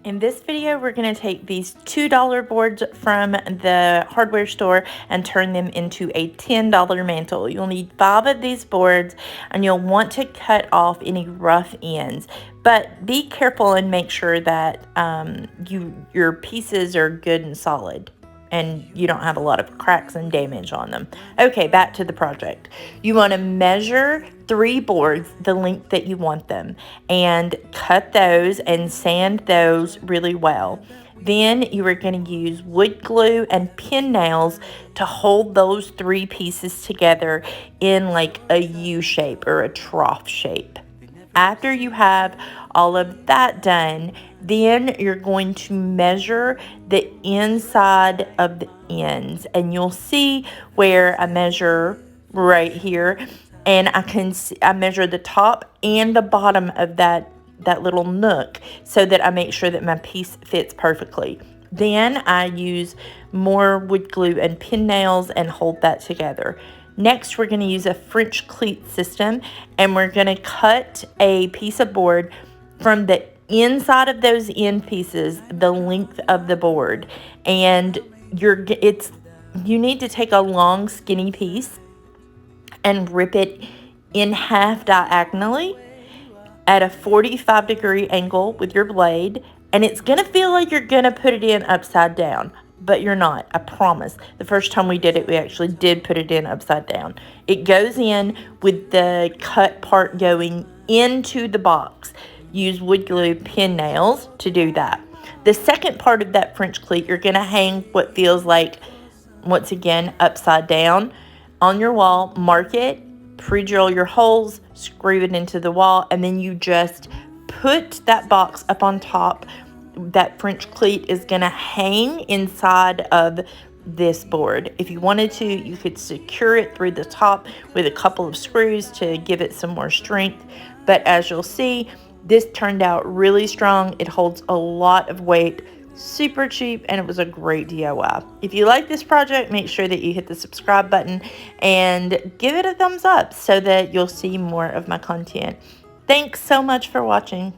In this video, we're going to take these $2 boards from the hardware store and turn them into a $10 mantle. You'll need 5 of these boards, and you'll want to cut off any rough ends. But be careful and make sure that your pieces are good and solid, and you don't have a lot of cracks and damage on them. Okay, back to the project. You want to measure 3 boards the length that you want them and cut those and sand those really well. Then you are going to use wood glue and pin nails to hold those 3 pieces together in like a U shape or a trough shape. After you have all of that done, then you're going to measure the inside of the ends, and you'll see where I measure right here, and I measure the top and the bottom of that little nook so that I make sure that my piece fits perfectly. Then I use more wood glue and pin nails and hold that together. Next, we're going to use a French cleat system, and we're going to cut a piece of board from the inside of those end pieces, the length of the board. And you need to take a long, skinny piece and rip it in half diagonally at a 45-degree angle with your blade. And it's going to feel like you're going to put it in upside down, but you're not, I promise. The first time we did it, we actually did put it in upside down. It goes in with the cut part going into the box. Use wood glue pin nails to do that. The second part of that French cleat, you're going to hang what feels like, once again, upside down on your wall. Mark it, pre-drill your holes, screw it into the wall, and then you just put that box up on top. That French cleat is going to hang inside of this board. If you wanted to, you could secure it through the top with a couple of screws to give it some more strength. But as you'll see, this turned out really strong. It holds a lot of weight, super cheap, and it was a great DIY. If you like this project, make sure that you hit the subscribe button and give it a thumbs up so that you'll see more of my content. Thanks so much for watching.